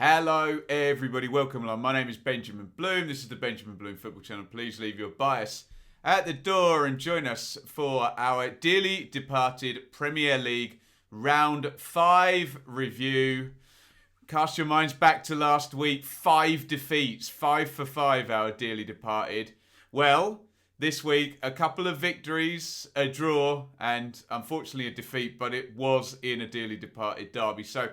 Hello everybody, welcome along. My name is Benjamin Bloom. This is the Benjamin Bloom Football Channel. Please leave your bias at the door and join us for our dearly departed Premier League Round 5 review. Cast your minds back to last week. 5 defeats, 5 for 5, our dearly departed. Well, this week, a couple of victories, a draw, and unfortunately a defeat, but it was in a dearly departed derby. So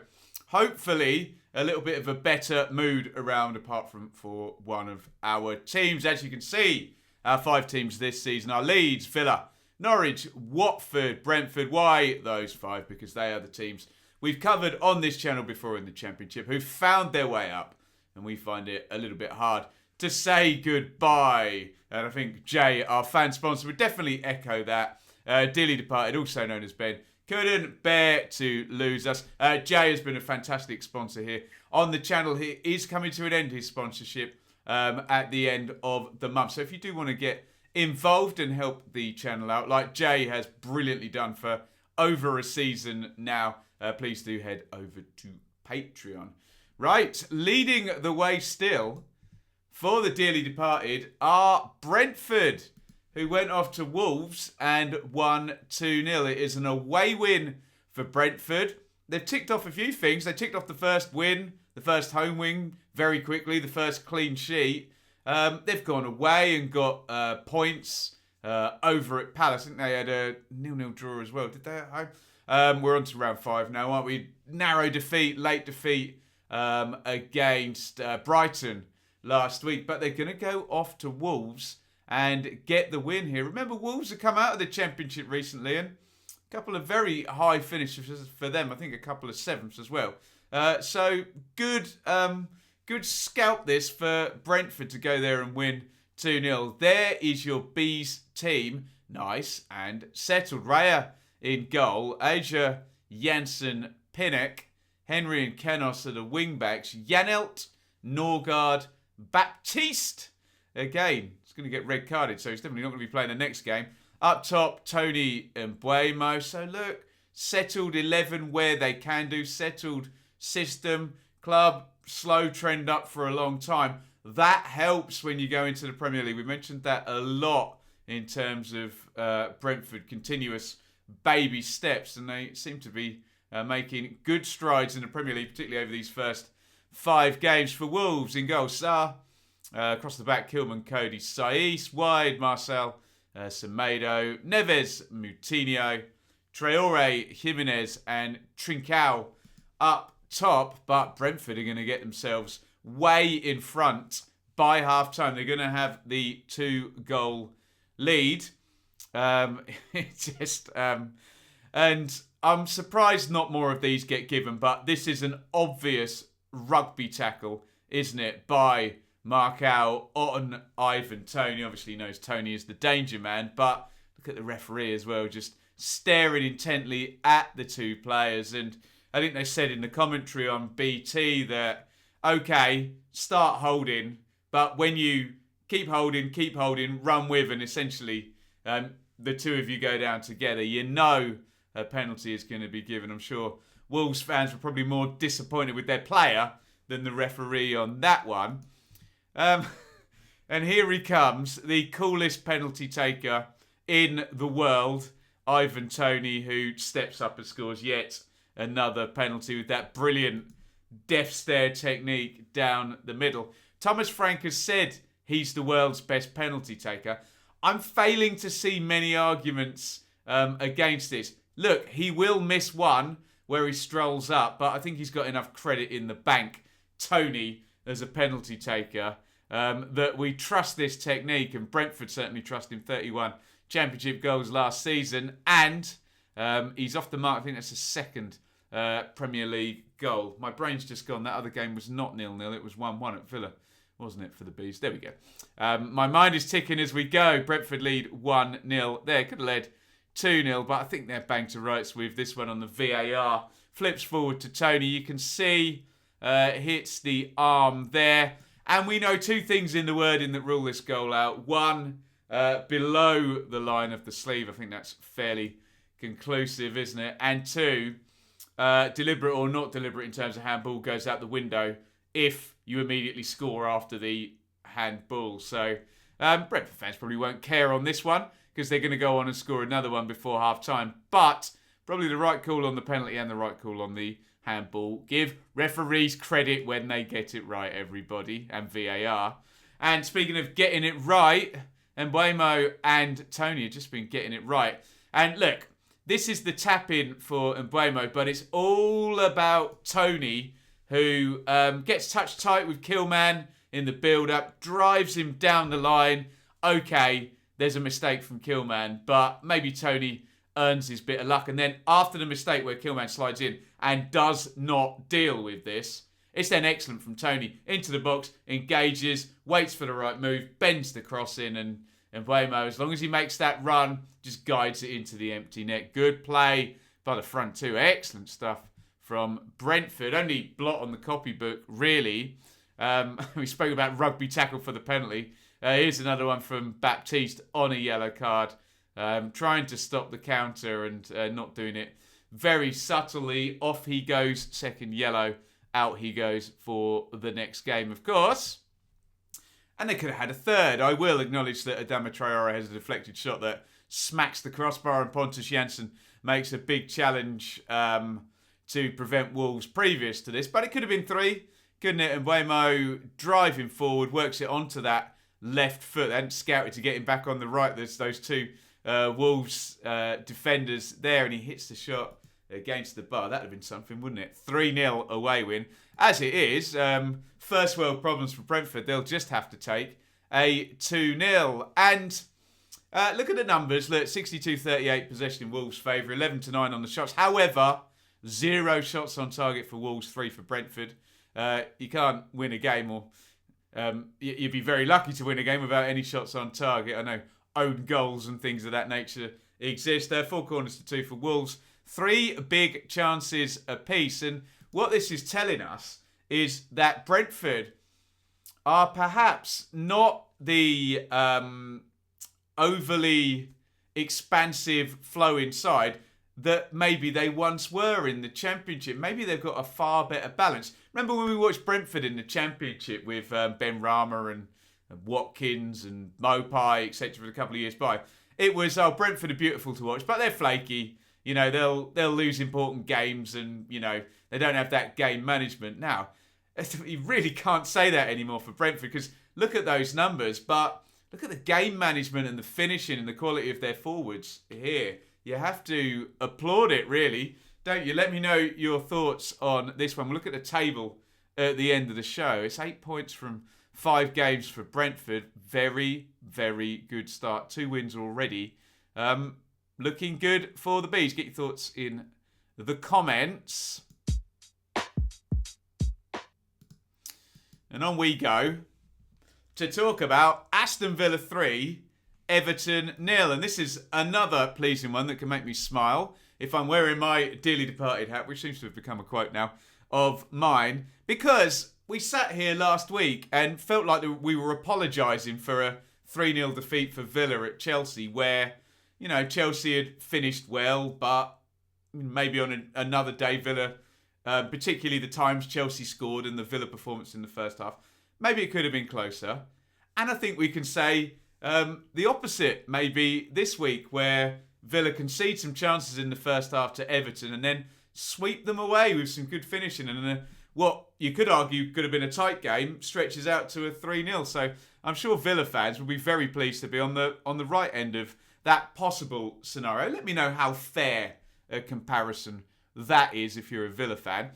hopefully a little bit of a better mood around, apart from for one of our teams. As you can see, our 5 teams this season are Leeds, Villa, Norwich, Watford, Brentford. Why those 5? Because they are the teams we've covered on this channel before in the Championship, who found their way up, and we find it a little bit hard to say goodbye. And I think Jay, our fan sponsor, would definitely echo that. Dearly departed, also known as Ben, couldn't bear to lose us. Jay has been a fantastic sponsor here on the channel. He is coming to an end, his sponsorship, at the end of the month. So if you do want to get involved and help the channel out, like Jay has brilliantly done for over a season now, please do head over to Patreon. Right, leading the way still for the dearly departed are Brentford, who went off to Wolves and won 2-0. It is an away win for Brentford. They've ticked off a few things. They ticked off the first win, the first home win very quickly, the first clean sheet. They've gone away and got points over at Palace. I think they had a 0-0 draw as well. Did they at home? We're on to round 5 now, aren't we? Narrow defeat, late defeat against Brighton last week. But they're going to go off to Wolves and get the win here. Remember, Wolves have come out of the Championship recently, and a couple of very high finishes for them. I think a couple of 7ths as well. So good scalp this for Brentford to go there and win 2-0. There is your Bees team. Nice and settled. Raya in goal. Aja, Janssen, Pinnock. Henry and Kenos are the wing-backs. Janelt, Norgard, Baptiste. Again, he's going to get red carded, so he's definitely not going to be playing the next game. Up top, Tony and Buemo. So look, settled 11 where they can do. Settled system. Club, slow trend up for a long time. That helps when you go into the Premier League. We mentioned that a lot in terms of Brentford. Continuous baby steps. And they seem to be making good strides in the Premier League, particularly over these first 5 games. For Wolves, in goal, Sarr. Across the back, Kilman, Cody, Saiss. Wide, Marcel, Semedo, Neves, Moutinho, Traore, Jimenez, and Trincao up top. But Brentford are going to get themselves way in front by half-time. They're going to have the 2-goal lead. And I'm surprised not more of these get given, but this is an obvious rugby tackle, isn't it, by Markow on Ivan Toney. Obviously knows Toney is the danger man, but look at the referee as well, just staring intently at the 2 players. And I think they said in the commentary on BT that, okay, start holding, but when you keep holding, run with, and essentially the 2 of you go down together, you know a penalty is going to be given. I'm sure Wolves fans were probably more disappointed with their player than the referee on that one. And here he comes, the coolest penalty taker in the world, Ivan Toney, who steps up and scores yet another penalty with that brilliant death stare technique down the middle. Thomas Frank has said he's the world's best penalty taker. I'm failing to see many arguments against this. Look, he will miss one where he strolls up, but I think he's got enough credit in the bank, Toney, as a penalty taker, that we trust this technique, and Brentford certainly trust him. 31 Championship goals last season, and he's off the mark. I think that's his 2nd Premier League goal. My brain's just gone. That other game was not 0-0. It was 1-1 at Villa, wasn't it, for the Bees? There we go. My mind is ticking as we go. Brentford lead 1-0. There, could have led 2-0, but I think they're banged to rights with this one on the VAR. Flips forward to Toney. You can see hits the arm there. And we know 2 things in the wording that rule this goal out. One, below the line of the sleeve. I think that's fairly conclusive, isn't it? And 2, deliberate or not deliberate in terms of handball, goes out the window if you immediately score after the handball. So Brentford fans probably won't care on this one because they're going to go on and score another one before half-time. But probably the right call on the penalty and the right call on the handball. Give referees credit when they get it right, everybody, and VAR. And speaking of getting it right, Mbeumo and Tony have just been getting it right. And look, this is the tap-in for Mbeumo, but it's all about Tony, who gets touched tight with Killman in the build-up, drives him down the line. Okay, there's a mistake from Killman, but maybe Tony earns his bit of luck. And then after the mistake where Killman slides in and does not deal with this, it's then excellent from Tony. Into the box, engages, waits for the right move, bends the cross in, and Mbeumo, as long as he makes that run, just guides it into the empty net. Good play by the front two. Excellent stuff from Brentford. Only blot on the copybook, really. We spoke about rugby tackle for the penalty. Here's another one from Baptiste on a yellow card. Trying to stop the counter and not doing it very subtly. Off he goes, second yellow. Out he goes for the next game, of course. And they could have had a third. I will acknowledge that Adama Traore has a deflected shot that smacks the crossbar, and Pontus Jansson makes a big challenge to prevent Wolves previous to this. But it could have been three, couldn't it? And Mbeumo driving forward, works it onto that left foot. They hadn't scouted to get him back on the right. There's those two Wolves defenders there, and he hits the shot against the bar. That would have been something, wouldn't it? 3-0 away win. As it is, first world problems for Brentford. They'll just have to take a 2-0. And look at the numbers. Look, 62-38 possession in Wolves' favour, 11-9 on the shots. However, 0 shots on target for Wolves, 3 for Brentford. You can't win a game, or you'd be very lucky to win a game without any shots on target. I know own goals and things of that nature exist. 4 corners to 2 for Wolves. 3 big chances apiece. And what this is telling us is that Brentford are perhaps not the overly expansive flow inside that maybe they once were in the Championship. Maybe they've got a far better balance. Remember when we watched Brentford in the Championship with Ben Rama and Watkins and Mopai, etc. for a couple of years by? It was, Brentford are beautiful to watch, but they're flaky. You know, they'll lose important games, and, you know, they don't have that game management. Now, you really can't say that anymore for Brentford, because look at those numbers, but look at the game management and the finishing and the quality of their forwards here. You have to applaud it, really, don't you? Let me know your thoughts on this one. We'll look at the table at the end of the show. It's 8 points from 5 games for Brentford. Very, very good start. 2 wins already. Looking good for the Bees. Get your thoughts in the comments. And on we go to talk about Aston Villa 3, Everton 0. And this is another pleasing one that can make me smile if I'm wearing my dearly departed hat, which seems to have become a quote now, of mine. Because we sat here last week and felt like we were apologising for a 3-0 defeat for Villa at Chelsea, where, you know, Chelsea had finished well, but maybe on another day, Villa, particularly the times Chelsea scored and the Villa performance in the first half, maybe it could have been closer. And I think we can say the opposite maybe this week, where Villa concede some chances in the first half to Everton and then sweep them away with some good finishing. And what you could argue could have been a tight game stretches out to a 3-0. So I'm sure Villa fans will be very pleased to be on the right end of that possible scenario. Let me know how fair a comparison that is if you're a Villa fan.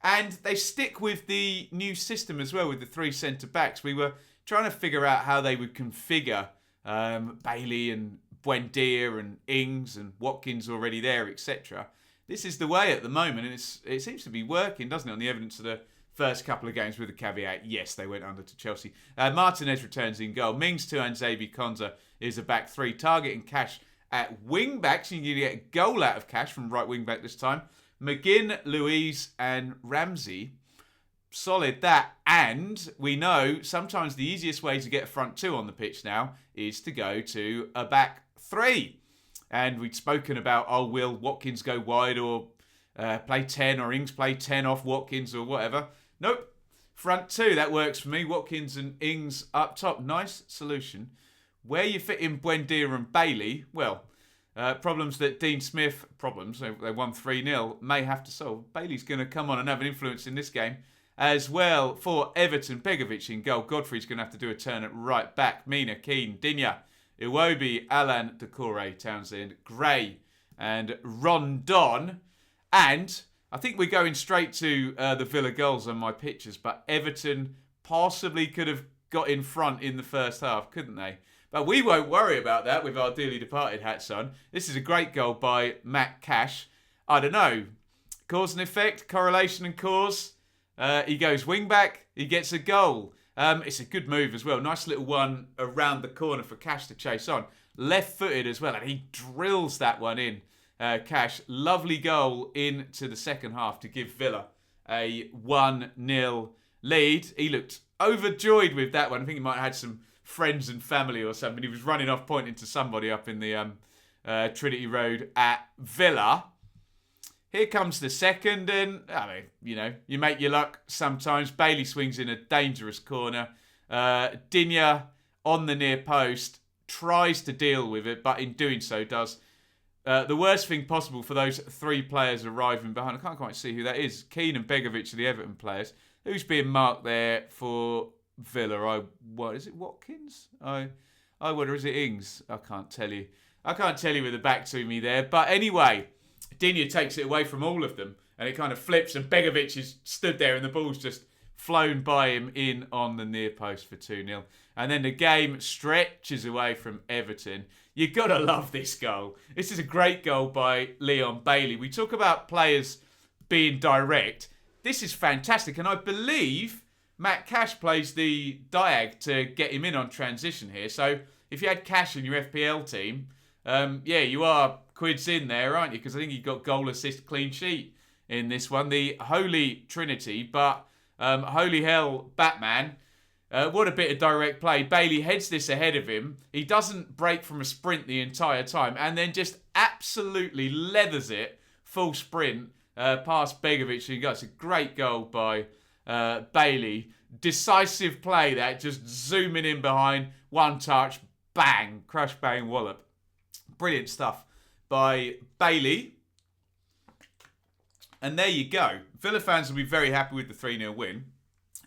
And they stick with the new system as well, with the 3 centre-backs. We were trying to figure out how they would configure Bailey and Buendia and Ings and Watkins already there, etc. This is the way at the moment, and it seems to be working, doesn't it, on the evidence of the first couple of games, with the caveat, yes, they went under to Chelsea. Martinez returns in goal. Mings, Tuan, Zabi, Konza is a back 3. Target and Cash at wing backs. You can get a goal out of Cash from right wing back this time. McGinn, Louise and Ramsey. Solid that. And we know sometimes the easiest way to get a front 2 on the pitch now is to go to a back 3. And we'd spoken about, will Watkins go wide or play 10, or Ings play 10 off Watkins or whatever. Nope. Front two, that works for me. Watkins and Ings up top. Nice solution. Where you fit in Buendia and Bailey, well, problems that Dean Smith, they won 3-0, may have to solve. Bailey's going to come on and have an influence in this game. As well, for Everton, Begovic in goal. Godfrey's going to have to do a turn at right back. Mina, Keane, Dinya, Iwobi, Alan, Decore, Townsend, Gray, and Rondon. And I think we're going straight to the Villa goals on my pictures, but Everton possibly could have got in front in the first half, couldn't they? But we won't worry about that with our dearly departed hats on. This is a great goal by Matt Cash. I don't know. Cause and effect, correlation and cause. He goes wing back, he gets a goal. It's a good move as well. Nice little one around the corner for Cash to chase on. Left-footed as well, and he drills that one in. Cash, lovely goal into the second half to give Villa a 1-0 lead. He looked overjoyed with that one. I think he might have had some friends and family or something. He was running off pointing to somebody up in the Trinity Road at Villa. Here comes the second, and you make your luck sometimes. Bailey swings in a dangerous corner. Dinya on the near post tries to deal with it, but in doing so does the worst thing possible for those three players arriving behind. I can't quite see who that is. Keane and Begovic are the Everton players. Who's being marked there for Villa? What is it? Watkins? Or is it Ings? I can't tell you. I can't tell you with the back to me there. But anyway, Dinya takes it away from all of them, and it kind of flips, and Begovic is stood there, and the ball's just flown by him in on the near post for 2-0. And then the game stretches away from Everton. You've got to love this goal. This is a great goal by Leon Bailey. We talk about players being direct. This is fantastic, and I believe Matt Cash plays the diag to get him in on transition here. So if you had Cash in your FPL team, you are quids in there, aren't you? Because I think he got goal, assist, clean sheet in this one. The Holy Trinity, but holy hell, Batman. What a bit of direct play. Bailey heads this ahead of him. He doesn't break from a sprint the entire time, and then just absolutely leathers it, full sprint, past Begovic. And it's a great goal by Bailey. Decisive play that, just zooming in behind, one touch, bang, crush, bang, wallop. Brilliant stuff by Bailey. And there you go. Villa fans will be very happy with the 3-0 win.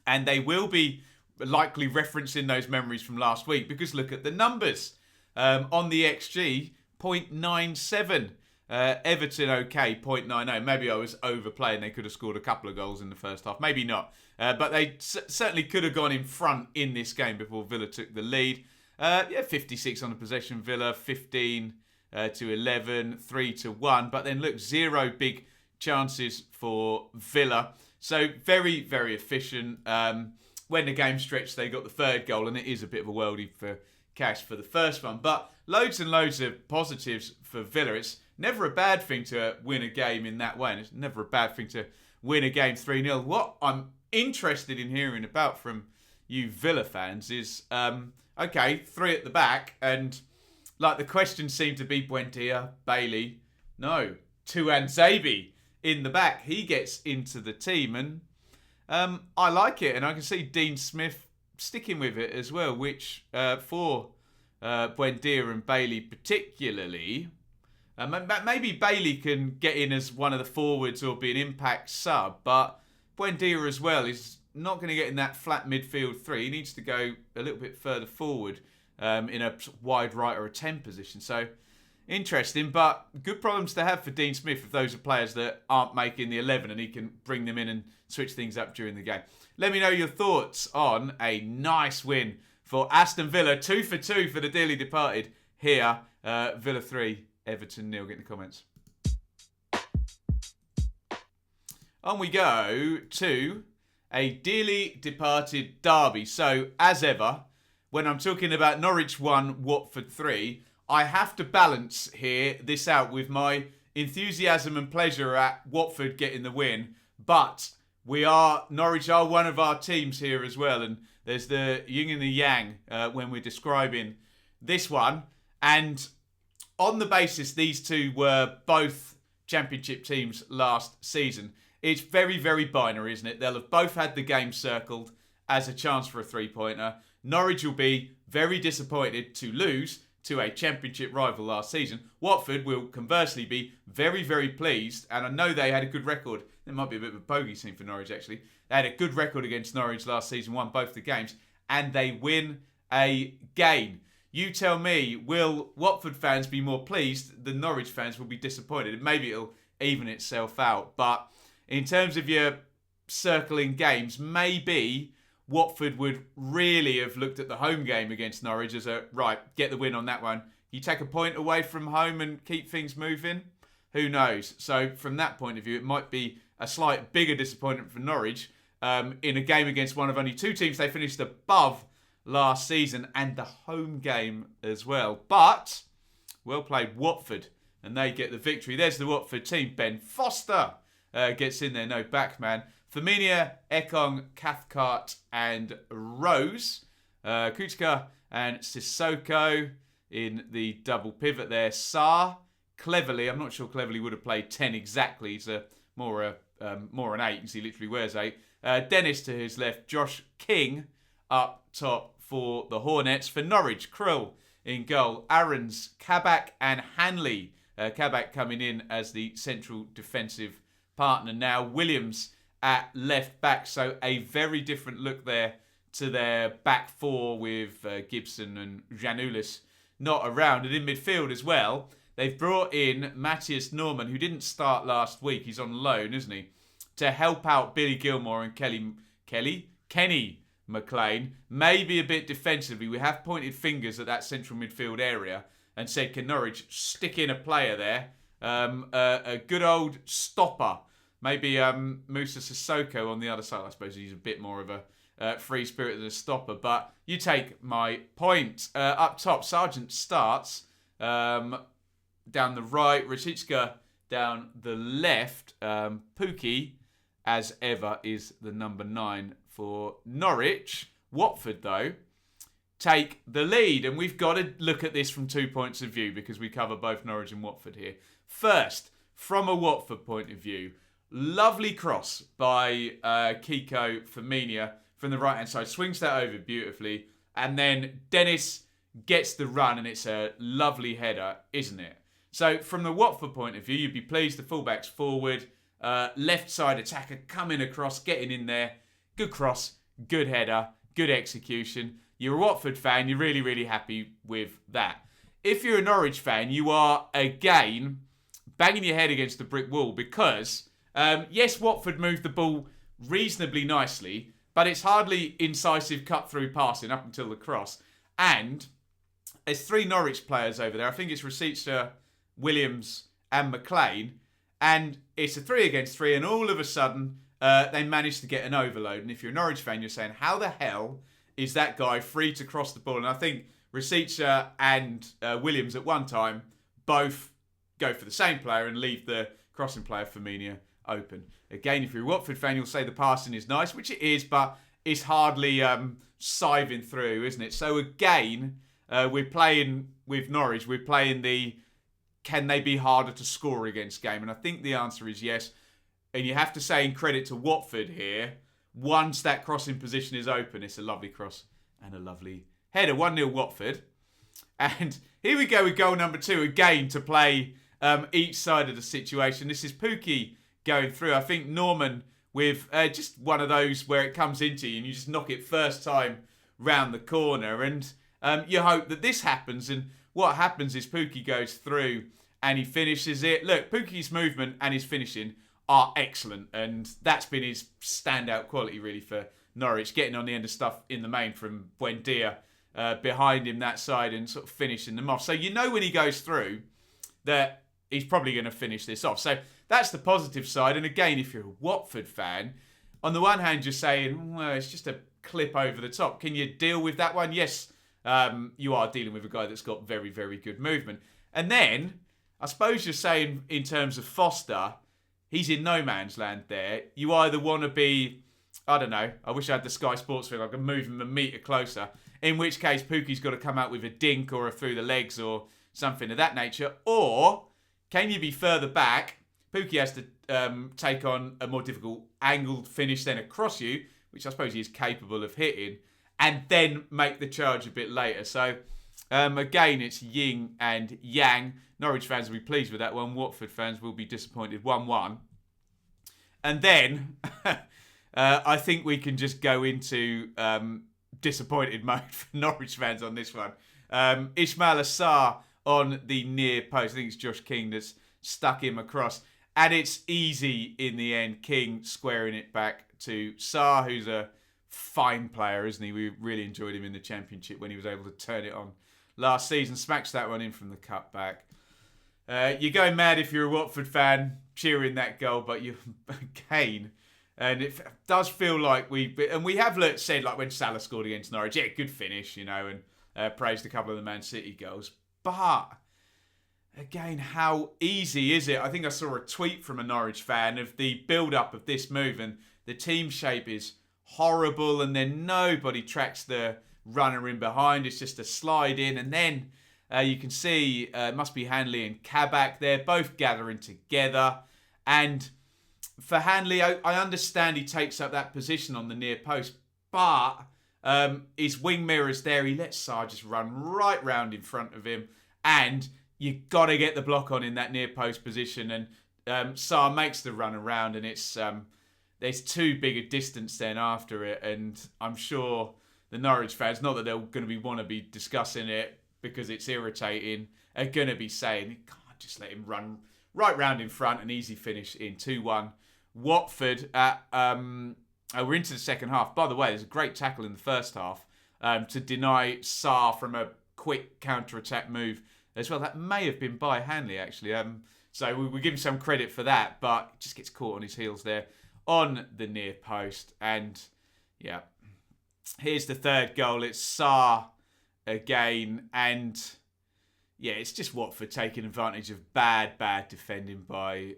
And they will be likely referencing those memories from last week, because look at the numbers. On the XG, 0.97. Everton okay, 0.90. Maybe I was overplaying. They could have scored a couple of goals in the first half. Maybe not. But they certainly could have gone in front in this game before Villa took the lead. 56 on the possession. Villa 15 to 11, 3 to 1. But then look, 0 big chances for Villa. So very, very efficient. When the game stretched, they got the third goal, and it is a bit of a worldie for Cash for the first one. But loads and loads of positives for Villa. It's never a bad thing to win a game in that way, and it's never a bad thing to win a game 3-0. What I'm interested in hearing about from you Villa fans is, 3 at the back, and like the question seemed to be Buendia, Bailey. No, Tuanzebe in the back. He gets into the team, and I like it, and I can see Dean Smith sticking with it as well, which for Buendia and Bailey particularly, maybe Bailey can get in as one of the forwards or be an impact sub, but Buendia as well is not going to get in that flat midfield 3. He needs to go a little bit further forward in a wide right or a 10 position. So interesting, but good problems to have for Dean Smith if those are players that aren't making the 11, and he can bring them in and switch things up during the game. Let me know your thoughts on a nice win for Aston Villa. 2 for 2 for the dearly departed here. Villa 3, Everton 0. Get in the comments. On we go to a dearly departed derby. So, as ever, when I'm talking about Norwich 1, Watford 3, I have to balance this out with my enthusiasm and pleasure at Watford getting the win. But Norwich are one of our teams here as well. And there's the yin and the yang when we're describing this one. And on the basis these two were both championship teams last season, it's very, very binary, isn't it? They'll have both had the game circled as a chance for a three-pointer. Norwich will be very disappointed to lose to a championship rival last season. Watford will conversely be very, very pleased, and I know they had a good record. There might be a bit of a bogey scene for Norwich, actually. They had a good record against Norwich last season, won both the games, and they win again. You tell me, will Watford fans be more pleased than Norwich fans will be disappointed? Maybe it'll even itself out, but in terms of your circling games, maybe Watford would really have looked at the home game against Norwich as a, right, get the win on that one. You take a point away from home and keep things moving? Who knows? So from that point of view, it might be a slight bigger disappointment for Norwich in a game against one of only two teams they finished above last season, and the home game as well. But, well played, Watford, and they get the victory. There's the Watford team. Ben Foster gets in there, no back man. Firmino, Ekong, Cathcart and Rose. Kuchka and Sissoko in the double pivot there. Sarr, Cleverly, I'm not sure Cleverly would have played 10 exactly. He's more an 8 because he literally wears 8. Dennis to his left. Josh King up top for the Hornets. For Norwich, Krill in goal. Aarons, Kabak and Hanley. Kabak coming in as the central defensive partner now. Williams at left back, so a very different look there to their back four with Gibson and Janulis not around. And in midfield as well, they've brought in Matthias Norman, who didn't start last week. He's on loan, isn't he? To help out Billy Gilmore and Kenny McLean. Maybe a bit defensively. We have pointed fingers at that central midfield area and said, can Norwich stick in a player there? A good old stopper. Maybe Musa Sissoko on the other side. I suppose he's a bit more of a free spirit than a stopper. But you take my point. Up top, Sargent starts. Down the right, Rashicka down the left. Pookie, as ever, is the number 9 for Norwich. Watford, though, take the lead. And we've got to look at this from 2 points of view because we cover both Norwich and Watford here. First, from a Watford point of view, lovely cross by Kiko Firmino from the right-hand side. Swings that over beautifully. And then Dennis gets the run, and it's a lovely header, isn't it? So from the Watford point of view, you'd be pleased the fullback's forward. Left side attacker coming across, getting in there. Good cross, good header, good execution. You're a Watford fan, you're really, really happy with that. If you're a Norwich fan, you are, again, banging your head against the brick wall because, yes, Watford moved the ball reasonably nicely, but it's hardly incisive cut-through passing up until the cross. And there's 3 Norwich players over there. I think it's Rashicka, Williams and McLean. And it's a 3 against 3, and all of a sudden, they managed to get an overload. And if you're a Norwich fan, you're saying, how the hell is that guy free to cross the ball? And I think Rashicka and Williams at one time both go for the same player and leave the crossing player, Firmino, open. Again, if you're a Watford fan, you'll say the passing is nice, which it is, but it's hardly siving through, isn't it? So again, we're playing with Norwich. We're playing the can they be harder to score against game? And I think the answer is yes. And you have to say in credit to Watford here, once that crossing position is open, it's a lovely cross and a lovely header. 1-0 Watford. And here we go with goal number 2, again to play each side of the situation. This is Pookie going through. I think Norman with just one of those where it comes into you and you just knock it first time round the corner. And you hope that this happens. And what happens is Pookie goes through and he finishes it. Look, Pookie's movement and his finishing are excellent. And that's been his standout quality, really, for Norwich. Getting on the end of stuff in the main from Buendia behind him that side and sort of finishing them off. So you know when he goes through that he's probably going to finish this off. So that's the positive side. And again, if you're a Watford fan, on the one hand, you're saying, well, it's just a clip over the top. Can you deal with that one? Yes, you are dealing with a guy that's got very, very good movement. And then, I suppose you're saying in terms of Foster, he's in no man's land there. You either want to be, I don't know, I wish I had the Sky Sports thing, I could move him a metre closer, in which case Pookie's got to come out with a dink or a through the legs or something of that nature. Or, can you be further back, Pukki has to take on a more difficult angled finish then across you, which I suppose he is capable of hitting, and then make the charge a bit later. So, again, it's yin and yang. Norwich fans will be pleased with that one. Watford fans will be disappointed. 1-1. And then, I think we can just go into disappointed mode for Norwich fans on this one. Ismail Assar on the near post. I think it's Josh King that's stuck him across. And it's easy in the end. King squaring it back to Sarr, who's a fine player, isn't he? We really enjoyed him in the Championship when he was able to turn it on last season. Smacks that one in from the cutback. You're going mad if you're a Watford fan cheering that goal, but you again, and it does feel like we have said, like when Salah scored against Norwich, yeah, good finish, and praised a couple of the Man City goals. But again, how easy is it? I think I saw a tweet from a Norwich fan of the build-up of this move, and the team shape is horrible, and then nobody tracks the runner in behind. It's just a slide in, and then you can see it must be Hanley and Kabak. They're both gathering together, and for Hanley, I understand he takes up that position on the near post, but his wing mirror's there. He lets Sarr just run right round in front of him, and you got to get the block on in that near post position, and Sarr makes the run around, and it's there's too big a distance then after it, and I'm sure the Norwich fans, not that they're going to want to be discussing it because it's irritating, are going to be saying, you can't just let him run right round in front, an easy finish in 2-1. Watford, we're into the second half. By the way, there's a great tackle in the first half to deny Sarr from a quick counter-attack move as well. That may have been by Hanley, actually. So we give him some credit for that, but just gets caught on his heels there on the near post. And, yeah, here's the third goal. It's Sarr again. And, yeah, it's just Watford taking advantage of bad defending by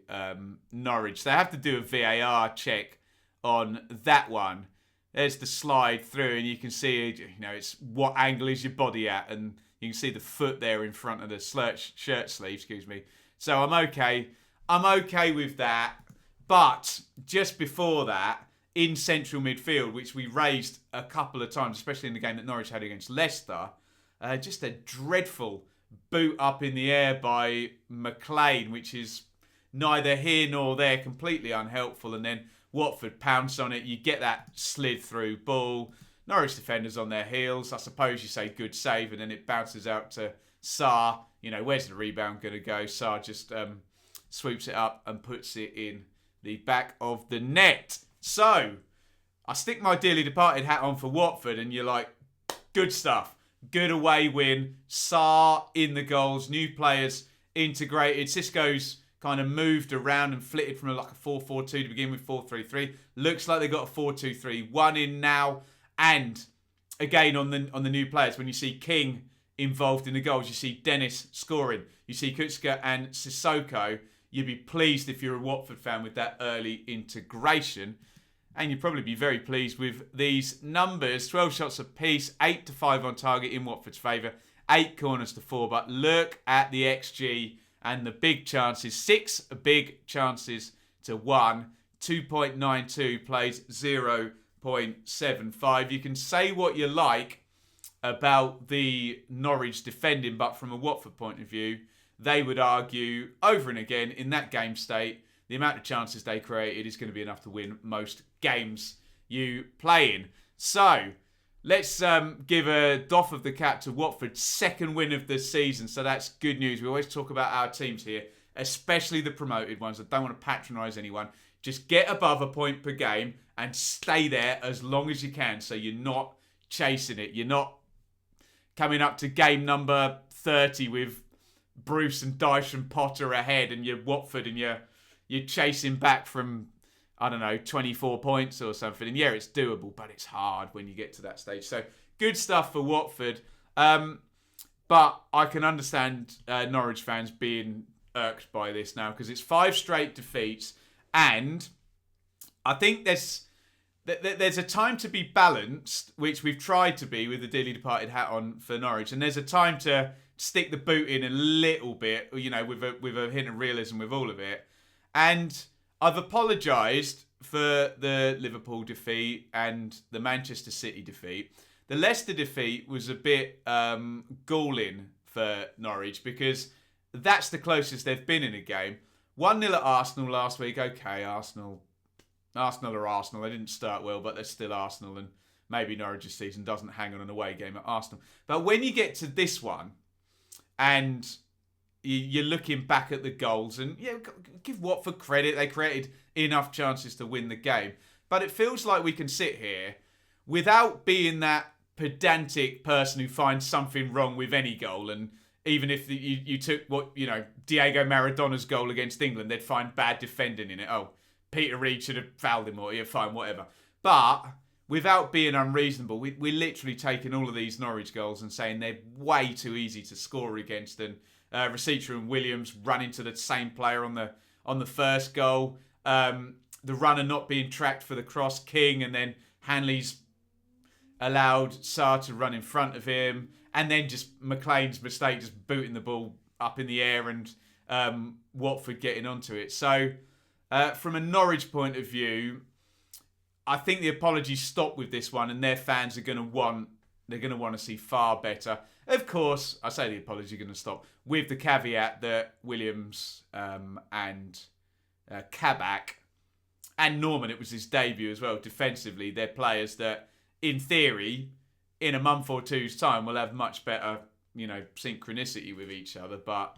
Norwich. They have to do a VAR check on that one. There's the slide through, and you can see, it's what angle is your body at, and you can see the foot there in front of the shirt sleeve, So I'm okay with that. But just before that, in central midfield, which we raised a couple of times, especially in the game that Norwich had against Leicester, just a dreadful boot up in the air by McLean, which is neither here nor there, completely unhelpful. And then Watford pounce on it. You get that slid through ball. Norwich defenders on their heels. I suppose you say good save, and then it bounces out to Sarr. Where's the rebound going to go? Sarr just swoops it up and puts it in the back of the net. So, I stick my dearly departed hat on for Watford, and you're like, good stuff. Good away win. Sarr in the goals. New players integrated. Cisco's kind of moved around and flitted from like a 4-4-2 to begin with, 4-3-3. Looks like they got a 4-2-3-1 in now. And again, on the new players, when you see King involved in the goals, you see Dennis scoring, you see Kutska and Sissoko, you'd be pleased if you're a Watford fan with that early integration. And you'd probably be very pleased with these numbers. 12 shots apiece, 8-5 on target in Watford's favour, 8 corners to 4. But look at the XG and the big chances. 6 big chances to 1. 2.92 plays 0.75. You can say what you like about the Norwich defending, but from a Watford point of view, they would argue over and again in that game state, the amount of chances they created is going to be enough to win most games you play in. So, let's give a doff of the cap to Watford's second win of the season. So that's good news. We always talk about our teams here, especially the promoted ones. I don't want to patronise anyone. Just get above a point per game and stay there as long as you can, so you're not chasing it. You're not coming up to game number 30 with Bruce and Dyche and Potter ahead, and you're Watford and you're chasing back from, 24 points or something. And yeah, it's doable, but it's hard when you get to that stage. So good stuff for Watford. But I can understand Norwich fans being irked by this now, because it's 5 straight defeats, and I think there's a time to be balanced, which we've tried to be with the dearly departed hat on for Norwich, and there's a time to stick the boot in a little bit, with a hint of realism with all of it. And I've apologised for the Liverpool defeat and the Manchester City defeat. The Leicester defeat was a bit galling for Norwich because that's the closest they've been in a game. 1-0 at Arsenal last week. Okay, Arsenal are Arsenal. They didn't start well, but they're still Arsenal. And maybe Norwich's season doesn't hang on an away game at Arsenal. But when you get to this one and you're looking back at the goals, and give Watford credit, they created enough chances to win the game. But it feels like we can sit here without being that pedantic person who finds something wrong with any goal. And even if you took Diego Maradona's goal against England, they'd find bad defending in it. Oh, Peter Reid should have fouled him, or fine, whatever. But without being unreasonable, we're literally taking all of these Norwich goals and saying they're way too easy to score against. And Rashica and Williams run into the same player on the first goal. The runner not being tracked for the cross, King, and then Hanley's allowed Sarr to run in front of him. And then just McLean's mistake, just booting the ball up in the air and Watford getting onto it. So from a Norwich point of view, I think the apologies stop with this one, and their fans are going to want to see far better. Of course, I say the apologies are going to stop with the caveat that Williams and Kabak and Norman, it was his debut as well. Defensively, they're players that, in theory, in a month or two's time, will have much better, synchronicity with each other, but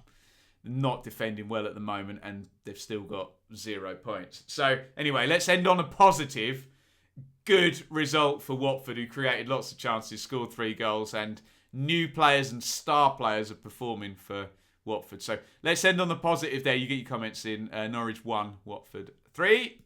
not defending well at the moment, and they've still got 0 points. So anyway, let's end on a positive. Good result for Watford, who created lots of chances, scored 3 goals, and new players and star players are performing for Watford. So let's end on the positive there. You get your comments in. Norwich 1, Watford 3.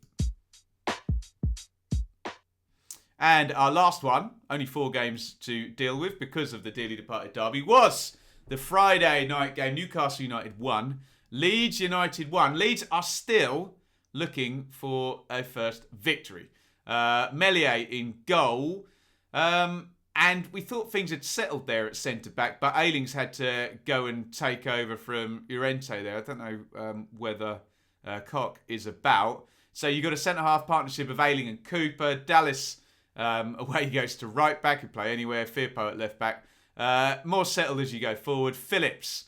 And our last one, only 4 games to deal with because of the dearly departed derby, was the Friday night game. Newcastle United 1, Leeds United 1. Leeds are still looking for a first victory. Meslier in goal. And we thought things had settled there at centre-back, but Ailing's had to go and take over from Llorente there. I don't know whether Koch is about. So you've got a centre-half partnership of Ailing and Cooper. Dallas away goes to right-back. He play anywhere. Firpo at left-back. More settled as you go forward. Phillips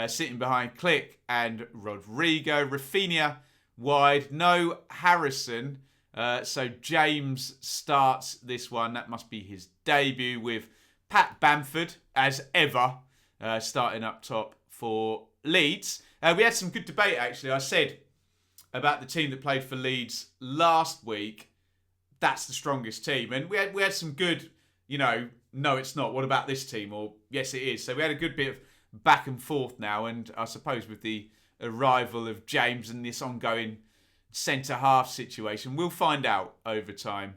sitting behind Click and Rodrigo. Rafinha wide. No Harrison. So James starts this one. That must be his debut, with Pat Bamford, as ever, starting up top for Leeds. We had some good debate, actually. I said about the team that played for Leeds last week, that's the strongest team. And we had some good, no, it's not. What about this team? Or, yes, it is. So we had a good bit of back and forth now. And I suppose with the arrival of James and this ongoing centre-half situation, we'll find out over time.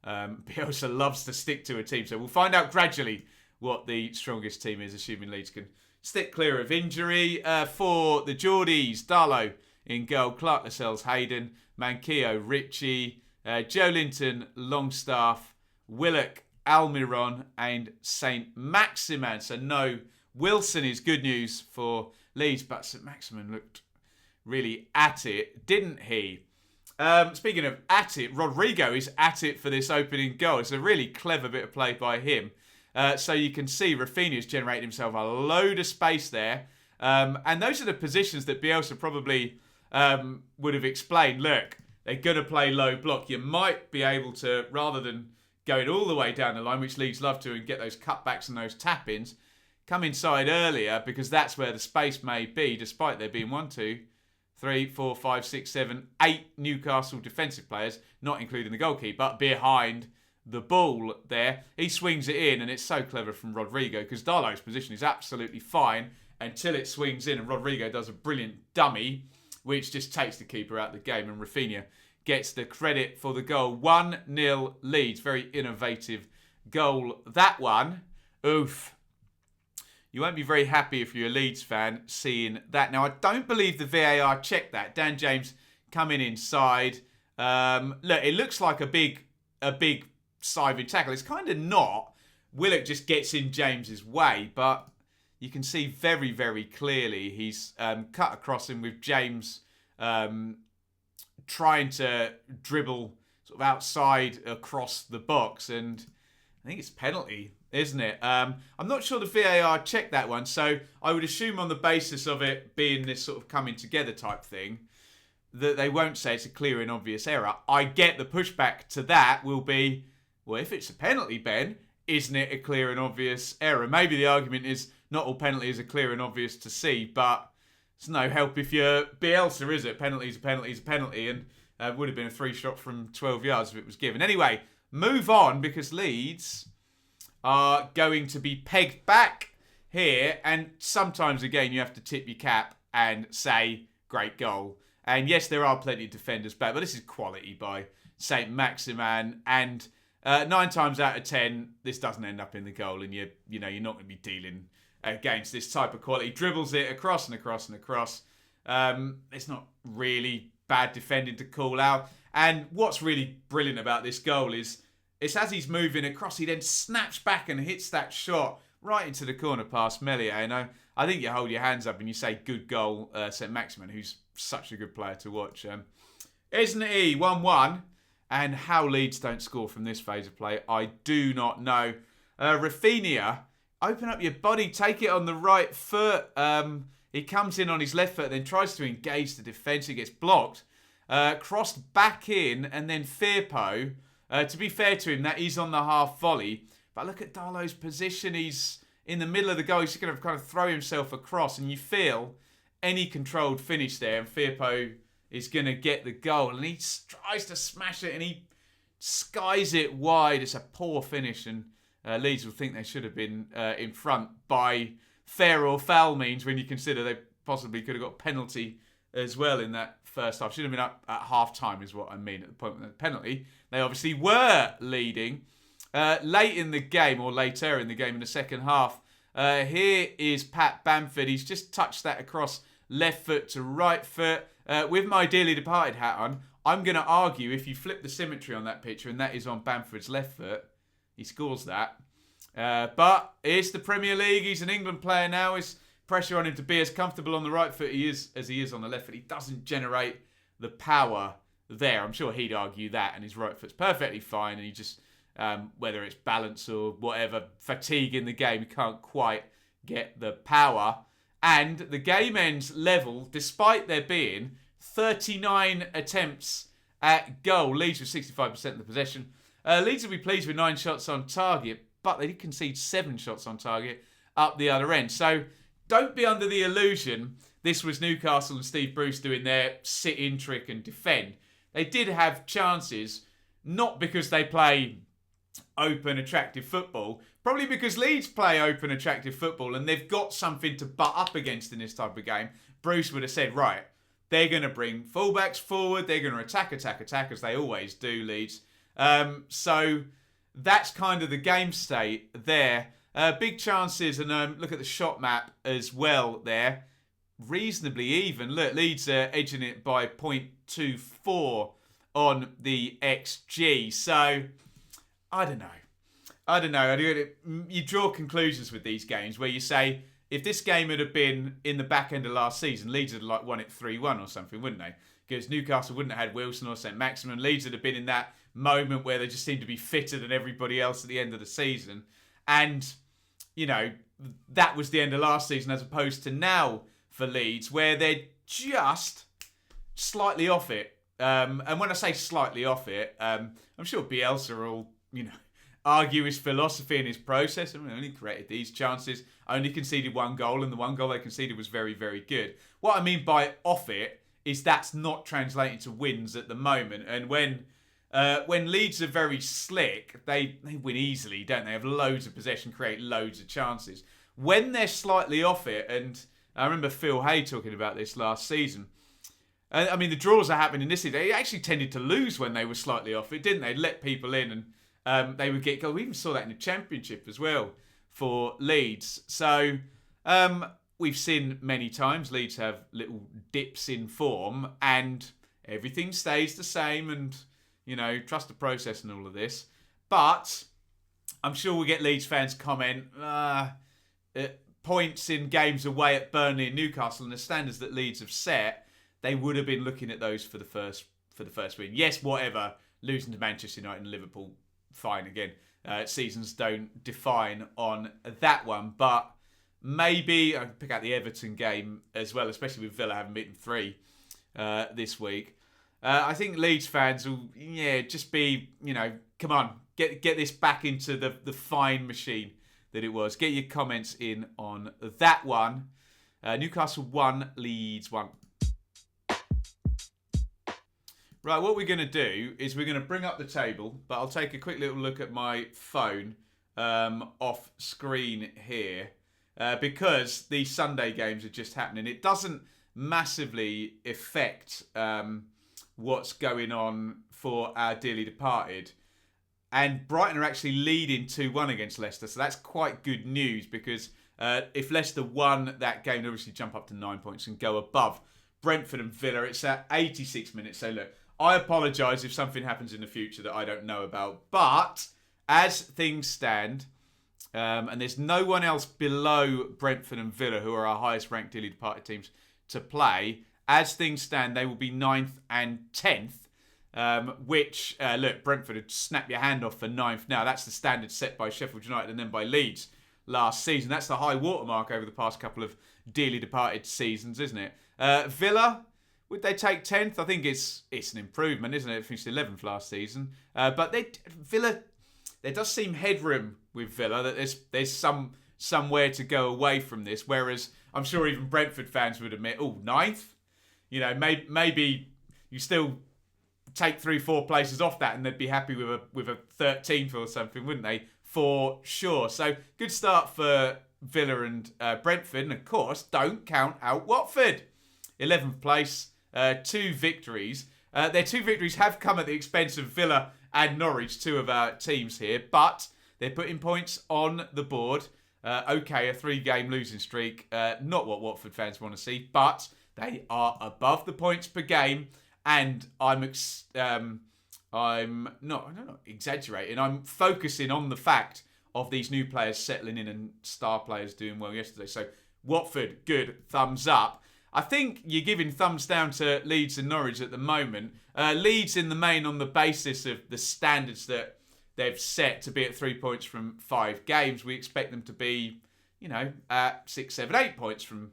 Bielsa loves to stick to a team, so we'll find out gradually what the strongest team is, assuming Leeds can stick clear of injury. For the Geordies, Darlow in goal, Clark Lascelles, Hayden, Manquillo, Ritchie, Joe Linton, Longstaff, Willock, Almiron and St. Maximin. So no Wilson is good news for Leeds, but St. Maximin looked really at it, didn't he? Speaking of at it, Rodrigo is at it for this opening goal. It's a really clever bit of play by him. So you can see Rafinha's generated himself a load of space there. And those are the positions that Bielsa probably would have explained. Look, they're going to play low block. You might be able to, rather than going all the way down the line, which Leeds love to, and get those cutbacks and those tap-ins, come inside earlier, because that's where the space may be, despite there being 1, 2, 3, 4, 5, 6, 7, 8 Newcastle defensive players, not including the goalkeeper, behind the ball there. He swings it in, and it's so clever from Rodrigo, because Darlow's position is absolutely fine until it swings in, and Rodrigo does a brilliant dummy, which just takes the keeper out of the game, and Rafinha gets the credit for the goal. 1-0 Leeds. Very innovative goal, that one. Oof. You won't be very happy if you're a Leeds fan seeing that. Now, I don't believe the VAR checked that. Dan James coming inside. Look, it looks like a big side tackle. It's kind of not. Willock just gets in James's way, but you can see very, very clearly he's cut across him with James trying to dribble sort of outside across the box, and I think it's a penalty, isn't it? I'm not sure the VAR checked that one, so I would assume on the basis of it being this sort of coming together type thing, that they won't say it's a clear and obvious error. I get the pushback to that will be, well, if it's a penalty, Ben, isn't it a clear and obvious error? Maybe the argument is not all penalties are clear and obvious to see, but it's no help if you're Bielsa, is it? Penalty's a penalty's a penalty, and it would have been a 3-shot from 12 yards if it was given. Anyway, move on, because Leeds are going to be pegged back here, and sometimes, again, you have to tip your cap and say, great goal. And yes, there are plenty of defenders back, but this is quality by St. Maximin. And 9 times out of 10, this doesn't end up in the goal, and you're not going to be dealing against this type of quality. Dribbles it across and across and across. It's not really bad defending to call out. And what's really brilliant about this goal is it's as he's moving across, he then snaps back and hits that shot right into the corner past Meslier. And I think you hold your hands up and you say, good goal, St. Maximin, who's such a good player to watch. Isn't he? 1-1. And how Leeds don't score from this phase of play, I do not know. Rafinha, open up your body, take it on the right foot. He comes in on his left foot, then tries to engage the defence. He gets blocked. Crossed back in, and then Firpo. To be fair to him, that is on the half volley. But look at Darlow's position. He's in the middle of the goal. He's going to kind of throw himself across, and you feel any controlled finish there, and Firpo is going to get the goal. And he tries to smash it, and he skies it wide. It's a poor finish, and Leeds will think they should have been in front by fair or foul means, when you consider they possibly could have got a penalty as well in that first half. Should have been up at half-time is what I mean at the point of the penalty. They obviously were leading. Late in the game, or later in the game in the second half, here is Pat Bamford. He's just touched that across left foot to right foot. With my dearly departed hat on, I'm going to argue if you flip the symmetry on that picture, and that is on Bamford's left foot, he scores that. But it's the Premier League. He's an England player now. It's pressure on him to be as comfortable on the right foot as he is on the left foot. He doesn't generate the power there. I'm sure he'd argue that, and his right foot's perfectly fine, and he just, whether it's balance or whatever, fatigue in the game, he can't quite get the power. And the game ends level, despite there being 39 attempts at goal. Leeds with 65% of the possession. Leeds will be pleased with 9 shots on target, but they did concede 7 shots on target up the other end. So don't be under the illusion this was Newcastle and Steve Bruce doing their sit-in trick and defend. They did have chances, not because they play open, attractive football, probably because Leeds play open, attractive football, and they've got something to butt up against in this type of game. Bruce would have said, right, they're going to bring fullbacks forward, they're going to attack, as they always do, Leeds. So that's kind of the game state there. Big chances, and look at the shot map as well there. Reasonably even. Look, Leeds are edging it by 0.24 on the XG. So, I don't know. You draw conclusions with these games where you say, if this game had been in the back end of last season, Leeds would have won it 3-1 or something, wouldn't they? Because Newcastle wouldn't have had Wilson or St. Maximin. Leeds would have been in that moment where they just seemed to be fitter than everybody else at the end of the season. And, that was the end of last season, as opposed to now for Leeds, where they're just slightly off it. And when I say slightly off it, I'm sure Bielsa will, argue his philosophy and his process. I mean, only created these chances, only conceded 1 goal, and the 1 goal they conceded was very, very good. What I mean by off it is that's not translating to wins at the moment. And when Leeds are very slick, they win easily, don't they? Have loads of possession, create loads of chances. When they're slightly off it, and I remember Phil Hay talking about this last season. I mean, the draws are happening this season. They actually tended to lose when they were slightly off it, didn't they? Let people in, and they would get goals. We even saw that in the Championship as well for Leeds. So we've seen many times Leeds have little dips in form, and everything stays the same, and trust the process and all of this. But I'm sure we'll get Leeds fans comment, points in games away at Burnley and Newcastle, and the standards that Leeds have set, they would have been looking at those for the first for the first win. Yes, whatever. Losing to Manchester United and Liverpool, fine again. Seasons don't define on that one. But maybe I can pick out the Everton game as well, especially with Villa having beaten 3 this week. I think Leeds fans will, just be, come on, get this back into the fine machine that it was. Get your comments in on that one. Newcastle 1, Leeds 1. Right, what we're going to do is we're going to bring up the table, but I'll take a quick little look at my phone off screen here because these Sunday games are just happening. It doesn't massively affect what's going on for our dearly departed. And Brighton are actually leading 2-1 against Leicester, so that's quite good news because if Leicester won that game, they'd obviously jump up to 9 points and go above Brentford and Villa. It's at 86 minutes, so look, I apologise if something happens in the future that I don't know about. But as things stand, and there's no one else below Brentford and Villa who are our highest ranked dearly departed teams to play, as things stand, they will be 9th and 10th, which, look, Brentford would snap your hand off for 9th now. That's the standard set by Sheffield United and then by Leeds last season. That's the high watermark over the past couple of dearly departed seasons, isn't it? Villa, would they take 10th? I think it's an improvement, isn't it? It finished 11th last season. But Villa, there does seem headroom with Villa, that there's somewhere to go away from this, whereas I'm sure even Brentford fans would admit, 9th? Maybe you still take 3-4 places off that and they'd be happy with a 13th or something, wouldn't they? For sure. So good start for Villa and Brentford. And of course, don't count out Watford. 11th place, 2 victories. Their 2 victories have come at the expense of Villa and Norwich, 2 of our teams here. But they're putting points on the board. A 3-game losing streak. Not what Watford fans want to see, but they are above the points per game. And I'm not exaggerating. I'm focusing on the fact of these new players settling in and star players doing well yesterday. So Watford, good, thumbs up. I think you're giving thumbs down to Leeds and Norwich at the moment. Leeds in the main on the basis of the standards that they've set to be at 3 points from 5 games. We expect them to be, at 6, 7, 8 points from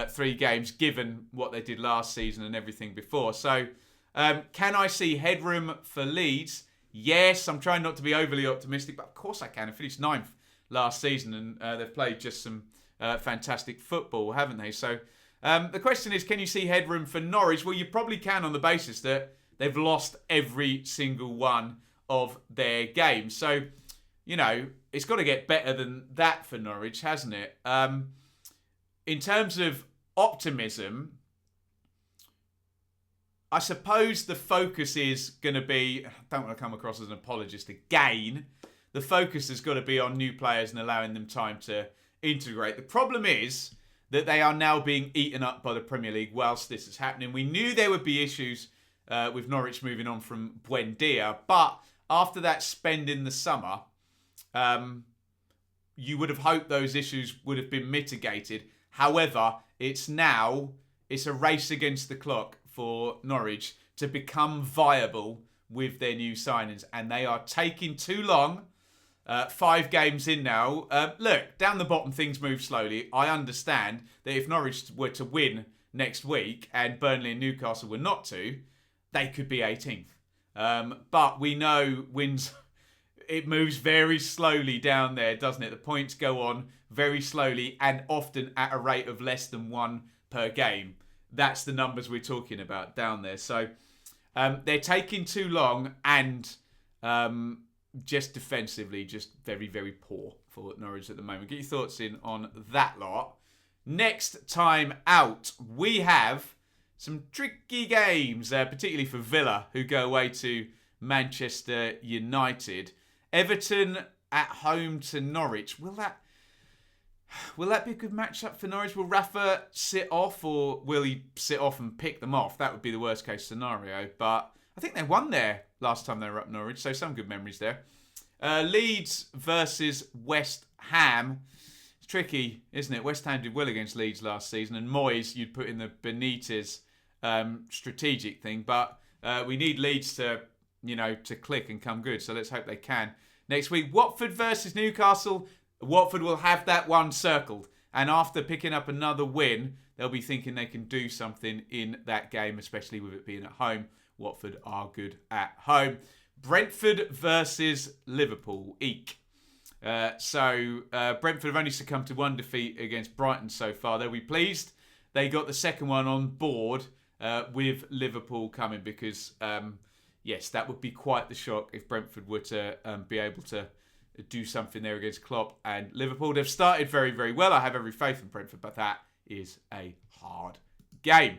3 games, given what they did last season and everything before. So, can I see headroom for Leeds? Yes, I'm trying not to be overly optimistic, but of course I can. They finished 9th last season, and they've played just some fantastic football, haven't they? So, the question is, can you see headroom for Norwich? Well, you probably can on the basis that they've lost every single one of their games. So, it's got to get better than that for Norwich, hasn't it? In terms of optimism, I suppose the focus is going to be, I don't want to come across as an apologist again, the focus has got to be on new players and allowing them time to integrate. The problem is that they are now being eaten up by the Premier League whilst this is happening. We knew there would be issues with Norwich moving on from Buendia, but after that spend in the summer, you would have hoped those issues would have been mitigated. However, it's a race against the clock for Norwich to become viable with their new signings, and they are taking too long. 5 games in now. Look, down the bottom, things move slowly. I understand that if Norwich were to win next week and Burnley and Newcastle were not to, they could be 18th. But we know wins, it moves very slowly down there, doesn't it? The points go on very slowly and often at a rate of less than 1 per game. That's the numbers we're talking about down there. So they're taking too long and just defensively, just very, very poor for Norwich at the moment. Get your thoughts in on that lot. Next time out, we have some tricky games, particularly for Villa, who go away to Manchester United. Everton at home to Norwich. Will that be a good matchup for Norwich? Will Rafa sit off, or will he sit off and pick them off? That would be the worst case scenario. But I think they won there last time they were up Norwich, so some good memories there. Leeds versus West Ham. It's tricky, isn't it? West Ham did well against Leeds last season, and Moyes you'd put in the Benitez strategic thing. But we need Leeds to, to click and come good. So let's hope they can. Next week, Watford versus Newcastle. Watford will have that one circled. And after picking up another win, they'll be thinking they can do something in that game, especially with it being at home. Watford are good at home. Brentford versus Liverpool. Eek. Brentford have only succumbed to one defeat against Brighton so far. They'll be pleased they got the second one on board with Liverpool coming because, yes, that would be quite the shock if Brentford were to be able to do something there against Klopp and Liverpool. They've started very, very well. I have every faith in Brentford, but that is a hard game.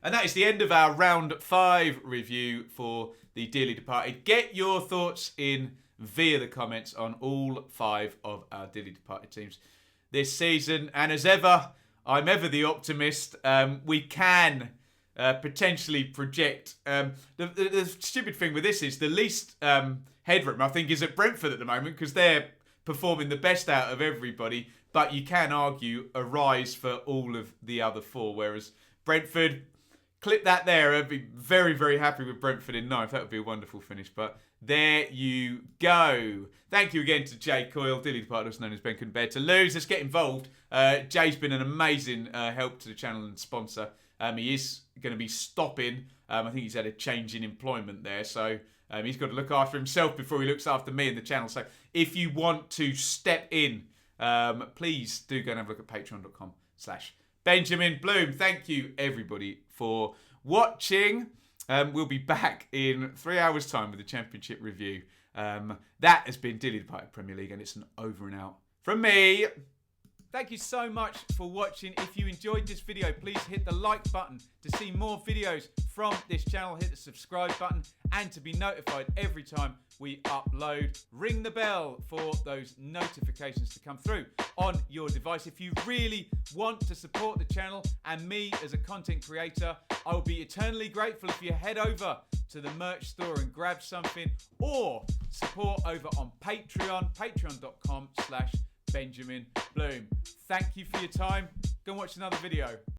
And that is the end of our round 5 review for the dearly departed. Get your thoughts in via the comments on all 5 of our dearly departed teams this season. And as ever, I'm ever the optimist. We can potentially project. The stupid thing with this is the least headroom, I think, is at Brentford at the moment because they're performing the best out of everybody. But you can argue a rise for all of the other 4, whereas Brentford, clip that there. I'd be very, very happy with Brentford in 9th. That would be a wonderful finish. But there you go. Thank you again to Jay Coyle, dearly departed, also known as Ben Couldn't Bear to Lose. Let's get involved. Jay's been an amazing help to the channel and sponsor. He is going to be stopping. I think he's had a change in employment there. So he's got to look after himself before he looks after me and the channel. So if you want to step in, please do go and have a look at patreon.com/Benjamin Bloom. Thank you, everybody, for watching. We'll be back in 3 hours' time with the Championship review. That has been Dearly Departed Premier League, and it's an over and out from me. Thank you so much for watching. If you enjoyed this video, please hit the like button to see more videos from this channel. Hit the subscribe button and to be notified every time we upload. Ring the bell for those notifications to come through on your device. If you really want to support the channel and me as a content creator, I will be eternally grateful if you head over to the merch store and grab something, or support over on Patreon, patreon.com/Benjamin Bloom. Thank you for your time. Go and watch another video.